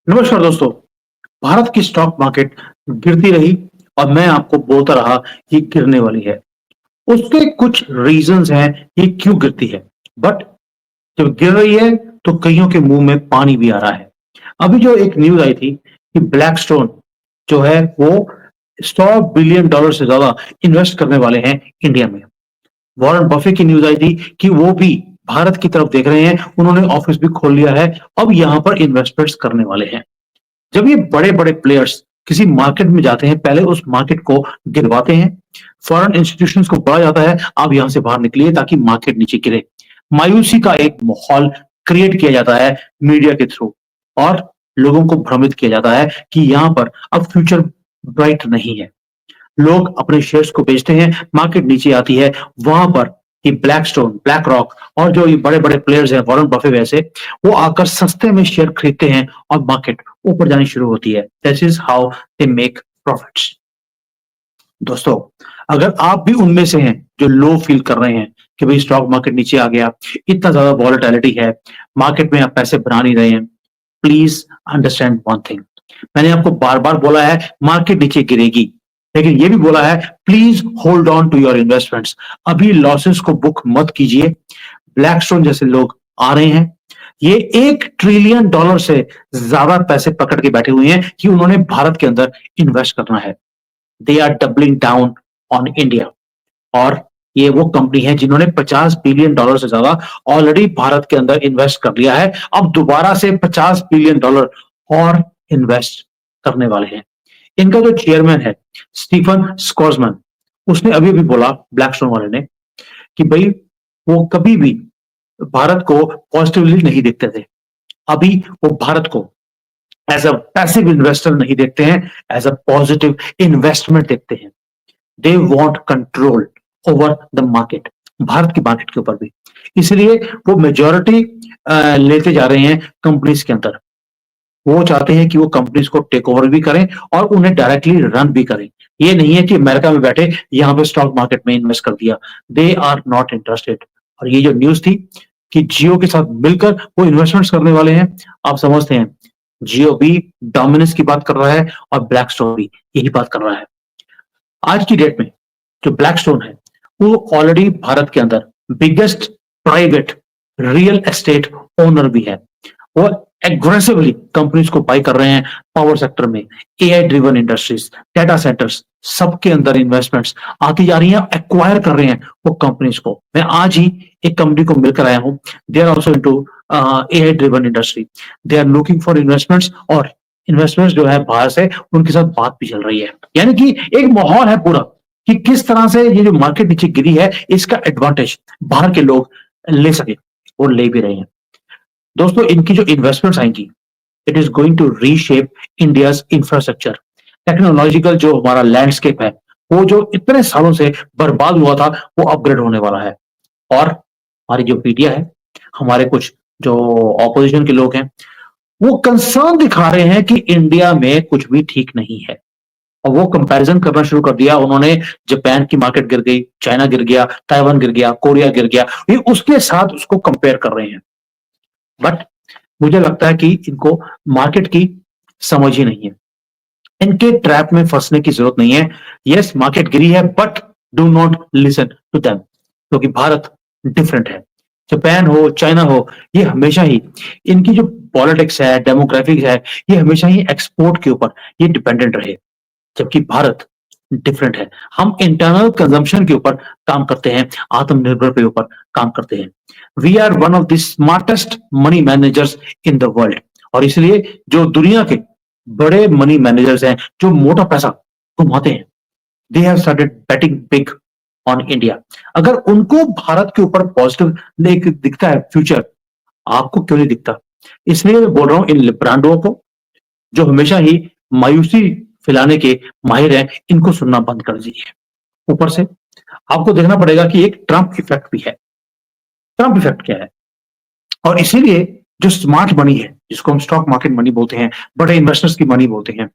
नमस्कार दोस्तों। भारत की स्टॉक मार्केट गिरती रही और मैं आपको बोलता रहा ये गिरने वाली है। उसके कुछ रीजंस हैं ये क्यों गिरती है। बट जब गिर रही है तो कईयों के मुंह में पानी भी आ रहा है। अभी जो एक न्यूज आई थी कि ब्लैकस्टोन जो है वो 100 बिलियन डॉलर से ज्यादा इन्वेस्ट करने वाले हैं इंडिया में। वॉरेन बफे की न्यूज आई थी कि वो भी भारत की तरफ देख रहे हैं, उन्होंने ऑफिस भी खोल लिया है, अब यहां पर इन्वेस्टमेंट्स करने वाले हैं। जब ये बड़े-बड़े प्लेयर्स किसी मार्केट में जाते हैं, पहले उस मार्केट को गिरवाते हैं, फॉरेन इंस्टीट्यूशंस को बोला जाता है, आप यहां से बाहर निकलिए ताकि मार्केट नीचे गिरे। मायूसी का एक माहौल क्रिएट किया जाता है मीडिया के थ्रू और लोगों को भ्रमित किया जाता है कि यहां पर अब फ्यूचर ब्राइट नहीं है। लोग अपने शेयर्स को बेचते हैं, मार्केट नीचे आती है, वहां पर ये ब्लैकस्टोन, ब्लैक रॉक और जो ये बड़े-बड़े प्लेयर्स हैं, वॉरेन बफे वैसे, वो आकर सस्ते में शेयर खरीदते हैं और मार्केट ऊपर जानी शुरू होती है। This is how they make profits. दोस्तों, अगर आप भी उनमें से हैं जो लो फील कर रहे हैं कि भाई स्टॉक मार्केट नीचे आ गया, इतना ज्यादा वॉलेटिलिटी है, मार्केट में आप पैसे बना नहीं रहे हैं, प्लीज अंडरस्टैंड वन थिंग। मैंने आपको बार-बार बोला है मार्केट नीचे गिरेगी, लेकिन ये भी बोला है please hold on to your investments. अभी लॉसेस को बुक मत कीजिए। ब्लैकस्टोन जैसे लोग आ रहे हैं, ये $1 ट्रिलियन से ज्यादा पैसे पकड़ के बैठे हुए हैं कि उन्होंने भारत के अंदर इन्वेस्ट करना है। They are doubling down on India और ये वो कंपनी है जिन्होंने $50 बिलियन से ज्यादा ऑलरेडी भारत के अंदर इन्वेस्ट कर लिया है। अब दोबारा से $50 बिलियन और इन्वेस्ट करने वाले हैं। इनका जो चेयरमैन है स्टीफन स्कॉर्समैन, उसने अभी भी बोला ब्लैकस्टोन वाले ने कि भाई वो कभी भी भारत को पॉजिटिवली नहीं देखते थे। अभी वो भारत को एज अ पैसिव इन्वेस्टर नहीं देखते हैं, एज अ पॉजिटिव इन्वेस्टमेंट देखते हैं। They want control over the market, Bharat की मार्केट के ऊपर भी। इसलिए वो मेजॉरिटी लेते जा रहे हैं कंपनीज के अंदर। वो चाहते हैं कि वो कंपनीज को टेक ओवर भी करें और उन्हें डायरेक्टली रन भी करें। ये नहीं है कि अमेरिका में बैठे यहाँ पे स्टॉक मार्केट में इन्वेस्ट कर दिया। They are not interested. और ये जो न्यूज थी कि जियो के साथ मिलकर वो इन्वेस्टमेंट्स करने वाले हैं, आप समझते हैं जियो भी डोमिनेंस की बात कर रहा है और ब्लैकस्टोन भी यही बात कर रहा है। आज की डेट में जो ब्लैकस्टोन है वो ऑलरेडी भारत के अंदर biggest private real estate owner भी है। वो एग्रेसिवली कंपनीज को बाय कर रहे हैं पावर सेक्टर में, AI driven industries, data centres, सबके अंदर इन्वेस्टमेंट्स आती जा रही हैं, एक्वायर कर रहे हैं वो कंपनीज को। मैं आज ही एक कंपनी को मिलकर आया हूं, they are also into AI driven industry. They are looking for investments और इन्वेस्टमेंट्स जो है बाहर से उनके साथ बात भी चल रही है। यानी कि एक माहौल है पूरा कि किस तरह से ये जो मार्केट नीचे गिरी है इसका एडवांटेज बाहर के लोग ले सके, और ले भी रहे हैं। दोस्तों, इनकी जो इन्वेस्टमेंट्स आएंगी, it is going to reshape India's infrastructure. Technological जो हमारा लैंडस्केप है, वो जो इतने सालों से बर्बाद हुआ था, वो अपग्रेड होने वाला है। और हमारी जो मीडिया है, हमारे कुछ जो ऑपोजिशन के लोग हैं, वो कंसर्न दिखा रहे हैं कि इंडिया में कुछ भी ठीक नहीं है। और वो कंपैरिजन करना शुरू कर दिया उन्होंने। जापान की मार्केट गिर गई, चाइना गिर गया, ताइवान गिर गया, कोरिया गिर गया, ये उसके साथ उसको कंपेयर कर रहे हैं। बट मुझे लगता है कि इनको मार्केट की समझ ही नहीं है। इनके ट्रैप में फंसने की जरूरत नहीं है। यस, मार्केट गिरी है, but do not listen to them, क्योंकि भारत डिफरेंट है। जापान हो, चाइना हो, ये हमेशा ही इनकी जो पॉलिटिक्स है, डेमोग्राफिक्स है, ये हमेशा ही एक्सपोर्ट के ऊपर ये डिपेंडेंट रहे। जबकि भारत डिफरेंट है। हम इंटरनल कंजम्पशन के ऊपर काम करते हैं, आत्मनिर्भर के ऊपर काम करते हैं। We are one of the smartest money managers in the world. और इसलिए जो दुनिया के बड़े मनी मैनेजर्स हैं, जो मोटा पैसा कमाते हैं, they have started betting big on India. अगर उनको भारत के ऊपर पॉजिटिव दिखता है फ्यूचर, आपको क्यों नहीं दिखता? इसलिए मैं बोल रहा हूं इन ब्रांडों को जो हमेशा ही मायूसी फैलाने के माहिर हैं, इनको सुनना बंद कर दीजिए। ऊपर से आपको देखना पड़ेगा कि एक ट्रंप इफेक्ट भी है। ट्रंप इफेक्ट क्या है? और इसीलिए जो स्मार्ट मनी है, जिसको हम स्टॉक मार्केट मनी बोलते हैं, बड़े इन्वेस्टर्स की मनी बोलते हैं,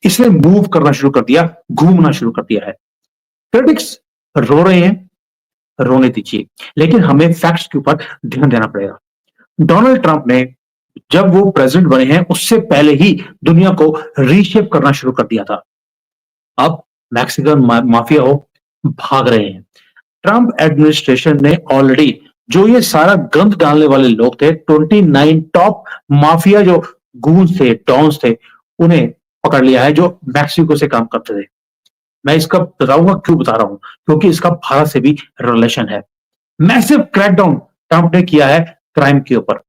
इसने मूव करना शुरू कर दिया, घूमना शुरू कर दिया है। क्रिटिक्स रो रहे हैं, रोने दीजिए, लेकिन हमें फैक्ट्स के ऊपर ध्यान देना पड़ेगा। डोनाल्ड ट्रंप ने जब वो प्रेसिडेंट बने हैं उससे पहले ही दुनिया को रीशेप करना शुरू कर दिया था। अब मैक्सिकन माफिया हो भाग रहे हैं। ट्रंप एडमिनिस्ट्रेशन ने ऑलरेडी जो ये सारा गंद डालने वाले लोग थे, 29 टॉप माफिया जो गूंस थे, डॉन्स थे, उन्हें पकड़ लिया है जो मैक्सिको से काम करते थे। मैं इसका बताऊंगा क्यों बता रहा हूं, क्योंकि इसका भारत से भी रिलेशन है। मैसिव क्रैकडाउन ट्रंप ने किया है क्राइम के ऊपर।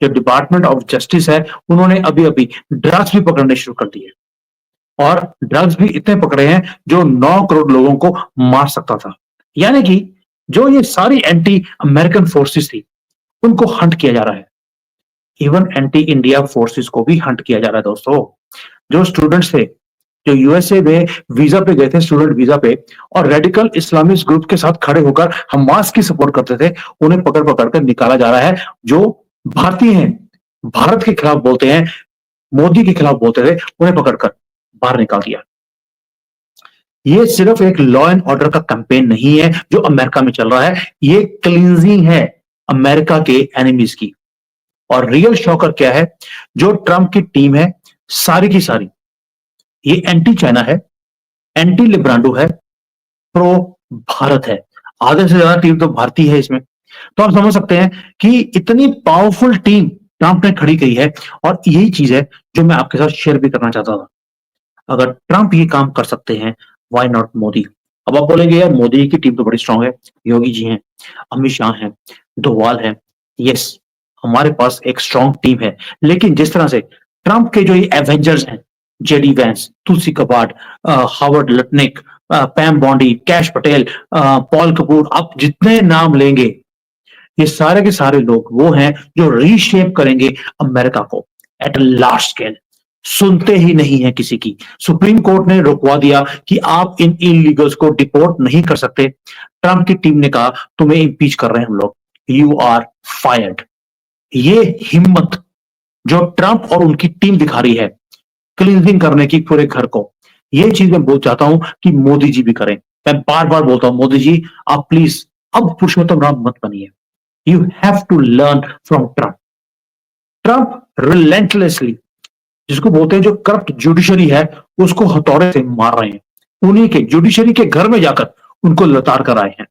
जो डिपार्टमेंट ऑफ जस्टिस है, उन्होंने अभी अभी ड्रग्स भी पकड़ने शुरू कर दिए, और ड्रग्स भी इतने पकड़े हैं जो 9 करोड़ लोगों को मार सकता था। यानी कि जो ये सारी एंटी अमेरिकन फोर्सेस थी, उनको हंट किया जा रहा है। इवन एंटी इंडिया फोर्सेस को भी हंट किया जा रहा है दोस्तों। जो स्टूडेंट्स थे, जो यूएसए में वीजा पे गए थे, स्टूडेंट वीजा पे, और रेडिकल इस्लामिस्ट ग्रुप के साथ खड़े होकर हमास की सपोर्ट करते थे, उन्हें पकड़ पकड़ कर निकाला जा रहा है। जो भारतीय हैं, भारत के खिलाफ बोलते हैं, मोदी के खिलाफ बोलते थे, उन्हें पकड़कर बाहर निकाल दिया। ये सिर्फ एक लॉ एंड ऑर्डर का कैंपेन नहीं है जो अमेरिका में चल रहा है, ये क्लींजिंग है अमेरिका के एनिमीज की। और रियल शॉकर क्या है, जो ट्रंप की टीम है सारी की सारी, ये एंटी चाइना है, एंटी लिब्रांडो है, प्रो भारत है। आधे से ज्यादा टीम तो भारतीय है इसमें। तो आप समझ सकते हैं कि इतनी पावरफुल टीम ट्रंप ने खड़ी की है, और यही चीज है जो मैं आपके साथ शेयर भी करना चाहता था। अगर ट्रंप ये काम कर सकते हैं, व्हाई नॉट मोदी? अब आप बोलेंगे यार मोदी की टीम तो बड़ी स्ट्रांग है, योगी जी हैं, अमित शाह हैं, डोवाल हैं। यस, हमारे पास एक स्ट्रांग टीम है, लेकिन जिस तरह से ट्रंप के जो ये एवेंजर्स हैं, JD Vance, Tulsi Gabbard, Howard Lutnick, Pam Bondi, Kash Patel, Paul Kapoor, आप जितने नाम लेंगे, ये सारे के सारे लोग वो हैं जो रीशेप करेंगे अमेरिका को एट लार्ज स्केल। सुनते ही नहीं है किसी की। सुप्रीम कोर्ट ने रुकवा दिया कि आप इन इलीगल्स को डिपोर्ट नहीं कर सकते। ट्रंप की टीम ने कहा तुम्हें इंपीच कर रहे हैं हम लोग, यू आर फायर्ड। ये हिम्मत जो ट्रंप और उनकी टीम दिखा रही है क्लींजिंग करने की पूरे घर को, ये चीज मैं बोल चाहता हूं कि मोदी जी भी करें। मैं बार बार बोलता हूं, मोदी जी आप प्लीज अब पुरुषोत्तम राम मत बनिए। You have to learn from Trump. Trump relentlessly, जिसको बोलते हैं जो करप्ट जुडिशरी है, उसको हथौड़े से मार रहे हैं। उन्हीं के जुडिशरी के घर में जाकर उनको लताड़ कर आए हैं,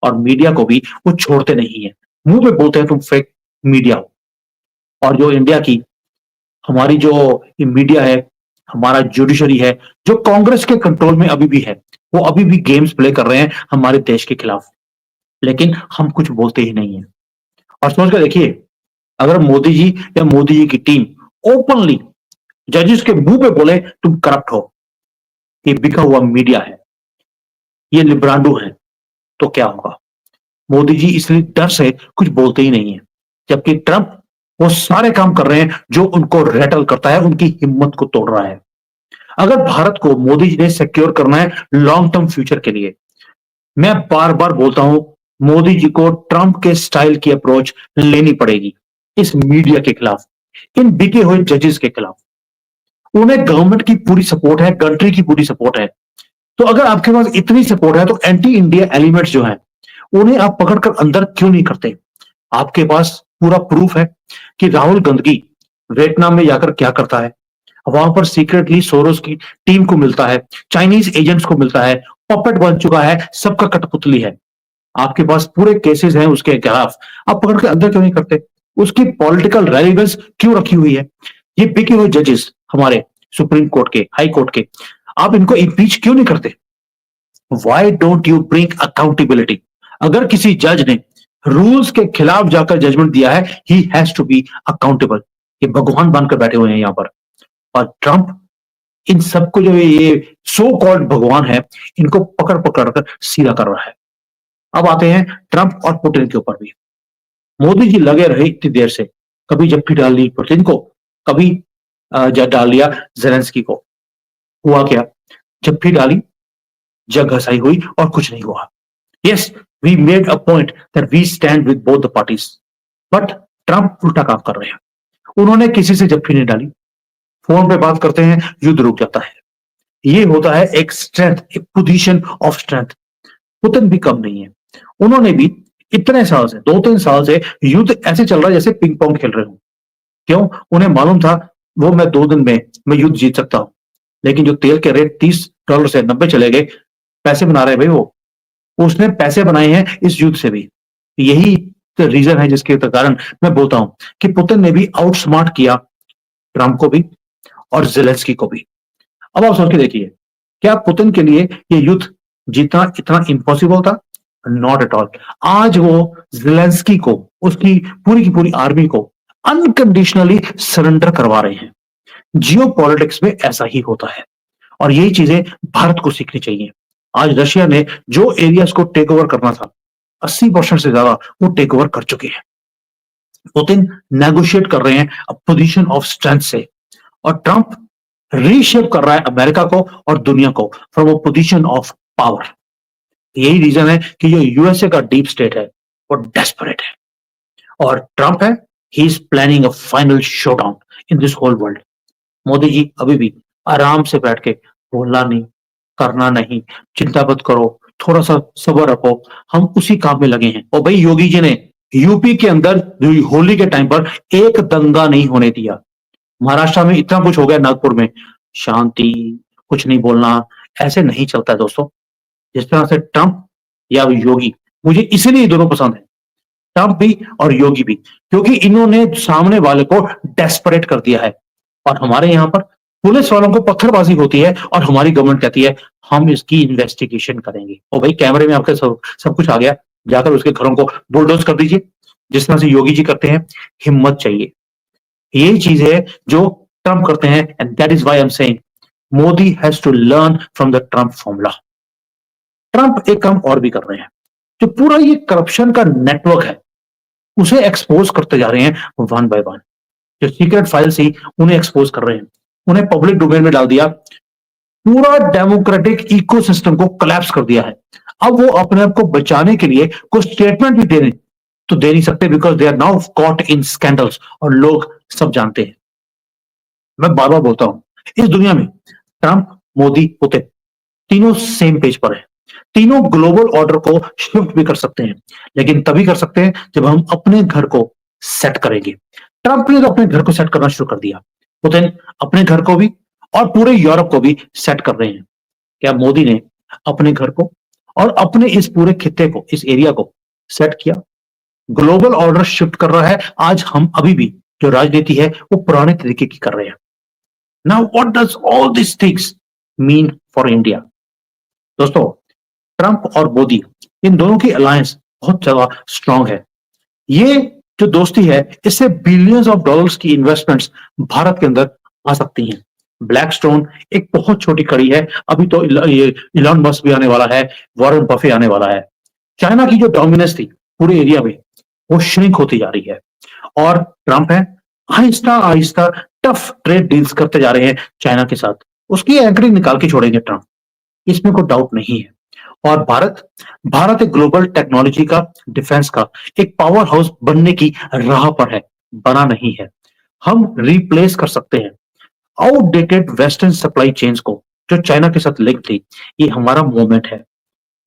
और मीडिया को भी वो छोड़ते नहीं है। मुंह पे बोलते हैं तुम फेक मीडिया हो। और जो इंडिया की हमारी जो मीडिया है, हमारा जुडिशरी है, जो कांग्रेस के कंट्रोल में अभी भी है, वो अभी भी गेम्स प्ले कर रहे हैं हमारे देश के खिलाफ। लेकिन हम कुछ बोलते ही नहीं है। और समझ कर देखिए, अगर मोदी जी या मोदी जी की टीम ओपनली जजेस के मुंह पे बोले तुम करप्ट हो, ये बिका हुआ मीडिया है, ये लिब्रांडो है, तो क्या होगा? मोदी जी इसलिए डर से कुछ बोलते ही नहीं है, जबकि ट्रंप वो सारे काम कर रहे हैं जो उनको रेटल करता है, उनकी हिम्मत को तोड़ रहा है। अगर भारत को मोदी जी ने सिक्योर करना है लॉन्ग टर्म फ्यूचर के लिए, मैं बार बार बोलता हूं, मोदी जी को ट्रंप के स्टाइल की अप्रोच लेनी पड़ेगी इस मीडिया के खिलाफ, इन बिके हुए जजेस के खिलाफ। उन्हें गवर्नमेंट की पूरी सपोर्ट है, कंट्री की पूरी सपोर्ट है। तो अगर आपके पास इतनी सपोर्ट है, तो एंटी इंडिया एलिमेंट्स जो हैं, उन्हें आप पकड़कर अंदर क्यों नहीं करते? आपके पास पूरा प्रूफ है कि राहुल गांधी वियतनाम में जाकर क्या करता है। वहां पर सीक्रेटली सोरोस की टीम को मिलता है, चाइनीज एजेंट्स को मिलता है, पपेट बन चुका है, सबका कठपुतली है। आपके पास पूरे केसेस हैं उसके खिलाफ, आप पकड़ के अंदर क्यों नहीं करते? उसकी पॉलिटिकल रेलिवेंस क्यों रखी हुई है? ये बिके हुए जजेस हमारे सुप्रीम कोर्ट के, हाई कोर्ट के, आप इनको इम्पीच क्यों नहीं करते? Why don't you bring accountability? अगर किसी जज ने रूल्स के खिलाफ जाकर जजमेंट दिया है, he has to be accountable. ये भगवान बनकर बैठे हुए हैं यहां पर। और ट्रंप इन सबको जो ये सो कॉल्ड भगवान है, इनको पकड़ पकड़ कर सीधा कर रहा है। अब आते हैं ट्रंप और पुतिन के ऊपर भी। मोदी जी लगे रहे इतनी देर से, कभी जप्फी डाल ली पुतिन को, कभी डाल लिया जेलेंस्की को। हुआ क्या? जप्फी डाली, जग घसाई हुई, और कुछ नहीं हुआ। Yes, we made a point that we stand with both the parties, but Trump उल्टा काम कर रहे हैं। उन्होंने किसी से जप्फी नहीं डाली, फोन पे बात करते हैं, युद्ध रुक जाता है। ये होता है एक स्ट्रेंथ, एक पोजीशन ऑफ स्ट्रेंथ। पुतिन भी कम नहीं है, उन्होंने भी इतने साल से, 2-3 साल से युद्ध ऐसे चल रहा है जैसे पिंग पोंग खेल रहे हो। क्यों? उन्हें मालूम था वो मैं 2 दिन में मैं युद्ध जीत सकता हूँ। लेकिन जो तेल के रेट $30 से 90 चले गए, पैसे बना रहे हैं भई वो। उसने पैसे बनाए हैं इस युद्ध से भी। यही रीज़न है जिसके कारण मैं बोलता हूँ कि पुतिन ने भी आउटस्मार्ट किया ट्रम्प को भी और ज़ेलेंस्की को भी। अब आप सोच के देखिए, क्या पुतिन के लिए ये युद्ध जीतना इतना इम्पॉसिबल था? Not at all. आज वो ज़ेलेंस्की को, उसकी पूरी की पूरी आर्मी को अनकंडीशनली सरेंडर करवा रहे हैं। जियोपॉलिटिक्स में ऐसा ही होता है और यही चीजें भारत को सीखनी चाहिए। आज रशिया ने जो एरियाज को टेक ओवर करना था, 80% से ज्यादा वो टेक ओवर कर चुके हैं। पुतिन नेगोशिएट कर रहे हैं पोजीशन ऑफ स्ट्रेंथ से और ट्रंप रीशेप कर रहा है अमेरिका को और दुनिया को from a position of power. यही रीजन है कि जो यूएसए का डीप स्टेट है वो डेस्परेट है और ट्रंप है, he is planning a final showdown in this whole world. Modi ji अभी भी आराम से बैठ के बोलना नहीं, करना नहीं, चिंता मत करो, थोड़ा सा सब्र रखो, हम उसी काम में लगे हैं। और भाई योगी जी ने यूपी के अंदर होली के टाइम पर एक दंगा नहीं होने दिया। महाराष्ट्र में इतना कुछ हो गया, नागपुर में शांति, कुछ नहीं बोलना, ऐसे नहीं चलता है दोस्तों। जिस तरह से ट्रंप या योगी, मुझे इसीलिए ये दोनों पसंद है, ट्रंप भी और योगी भी, क्योंकि इन्होंने सामने वाले को डेस्परेट कर दिया है। और हमारे यहाँ पर पुलिस वालों को पत्थरबाजी होती है और हमारी गवर्नमेंट कहती है हम इसकी इन्वेस्टिगेशन करेंगे। और भाई कैमरे में आपके सब कुछ आ गया, जाकर उसके घरों को बुलडोज कर दीजिए, जिस तरह से योगी जी करते हैं। हिम्मत चाहिए, यही चीज है जो ट्रंप करते हैं and that is why I am saying Modi has to learn from the Trump formula. Trump एक काम और भी कर रहे हैं, जो पूरा ये करप्शन का नेटवर्क है उसे एक्सपोज करते जा रहे हैं वन बाय वन। जो सीक्रेट फाइल्स थी उन्हें एक्सपोज कर रहे हैं, उन्हें पब्लिक डोमेन में डाल दिया, पूरा डेमोक्रेटिक इकोसिस्टम को कोलैप्स कर दिया है। अब वो अपने आप को बचाने के लिए कुछ स्टेटमेंट भी देने तो दे नहीं सकते, because they are now caught in scandals और लोग सब जानते हैं। मैं बार बार बोलता हूं, इस दुनिया में ट्रंप, मोदी, पुतिन तीनों सेम पेज पर है। तीनों ग्लोबल ऑर्डर को शिफ्ट भी कर सकते हैं, लेकिन तभी कर सकते हैं जब हम अपने घर को सेट करेंगे। ट्रंप ने तो अपने घर को सेट करना शुरू कर दिया, पुतिन अपने घर को भी और पूरे यूरोप को भी सेट कर रहे हैं। क्या मोदी ने अपने घर को और अपने इस पूरे खित्ते को, इस एरिया को सेट किया? ग्लोबल ऑर्डर शिफ्ट कर रहा है। आज हम अभी भी जो राजनीति है वो पुराने तरीके की कर रहे हैं। Now what does all this things mean for India? दोस्तों, ट्रंप और मोदी, इन दोनों की अलायंस बहुत ज्यादा स्ट्रांग है। ये जो दोस्ती है, इससे बिलियंस ऑफ डॉलर्स की इन्वेस्टमेंट्स भारत के अंदर आ सकती हैं। ब्लैक स्टोन एक बहुत छोटी कड़ी है, अभी तो ये इलॉन मस्क भी आने वाला है, वॉरेन बफे आने वाला है। चाइना की जो डोमिनेंस थी पूरे एरिया में वो श्रिंक होती जा रही है और ट्रंप है Aahista Aahista tough trade deals करते जा रहे हैं चाइना के साथ। उसकी एंकरिंग निकाल के छोड़ेंगे ट्रंप, इसमें कोई डाउट नहीं है। और भारत भारत एक ग्लोबल टेक्नोलॉजी का, डिफेंस का एक पावर हाउस बनने की राह पर है, बना नहीं है। हम रिप्लेस कर सकते हैं आउटडेटेड वेस्टर्न सप्लाई चेन्स को जो चाइना के साथ लिंक थी। ये हमारा मूवमेंट है।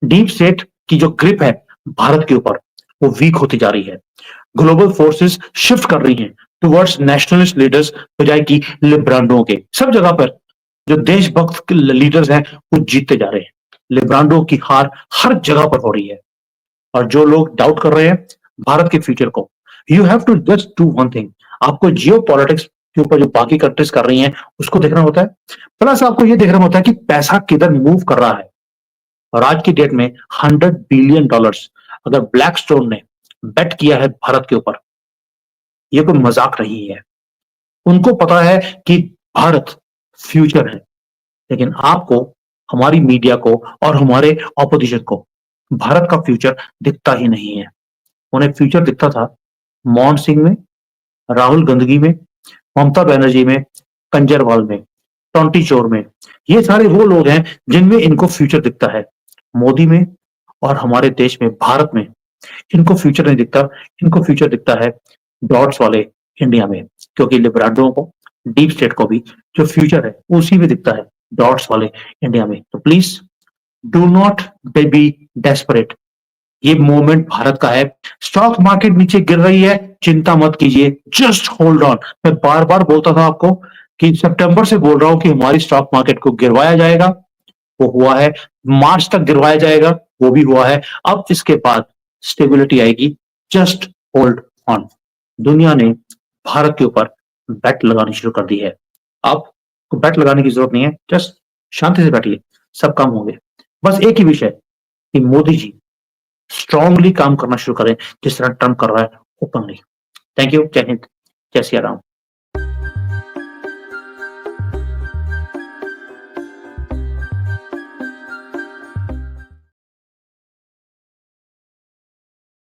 डीप स्टेट की जो ग्रिप है भारत के ऊपर वो वीक होती जा रही है। ग्लोबल फोर्सेस शिफ्ट कर रही हैं टुवर्ड्स नेशनलिस्ट लीडर्स बजाय कि लिब्रांडो के। सब जगह पर जो देशभक्त लीडर्स हैं वो जीतते जा रहे हैं। लिब्रांडो की हार हर जगह पर हो रही है। और जो लोग डाउट कर रहे हैं भारत के फ्यूचर को, you have to just do one thing. आपको जियो पॉलिटिक्स के ऊपर जो बाकी कंट्रीज कर रही हैं उसको देखना होता है, प्लस आपको यह देखना होता है कि पैसा किधर मूव कर रहा है। और आज की डेट में $100 बिलियन अगर ब्लैक स्टोन ने बेट किया है भारत के ऊपर, ये कोई मजाक नहीं है। उनको पता है कि भारत फ्यूचर है। लेकिन आपको, हमारी मीडिया को और हमारे ऑपोजिशन को भारत का फ्यूचर दिखता ही नहीं है। उन्हें फ्यूचर दिखता था मनमोहन सिंह में, राहुल गांधी में, ममता बनर्जी में, कंजरवाल में, टोंटी चोर में। ये सारे वो लोग हैं जिनमें इनको फ्यूचर दिखता है। मोदी में और हमारे देश में, भारत में इनको फ्यूचर नहीं दिखता। इनको फ्यूचर दिखता है डॉट्स वाले इंडिया में, क्योंकि लिबराडो को, डीप स्टेट को भी जो फ्यूचर है उसी में दिखता है, डॉट्स वाले इंडिया में। तो please do not be desperate. ये मोमेंट भारत का है। स्टॉक मार्केट नीचे गिर रही है, चिंता मत कीजिए, जस्ट होल्ड ऑन। मैं बार बार बोलता था आपको कि सितंबर से बोल रहा हूं कि हमारी स्टॉक मार्केट को गिरवाया जाएगा, वो हुआ है। मार्च तक गिरवाया जाएगा, वो भी हुआ है। अब इसके बाद स्टेबिलिटी आएगी, जस्ट होल्ड ऑन। दुनिया ने भारत के ऊपर बेट लगानी शुरू कर दी है। आपको बेट लगाने की जरूरत नहीं है, जस्ट शांति से बैठिए, सब काम होंगे। बस एक ही विषय कि मोदी जी स्ट्रांगली काम करना शुरू करें, जिस तरह ट्रंप कर रहा है ओपनली। थैंक यू, जय हिंद, जय सिया राम।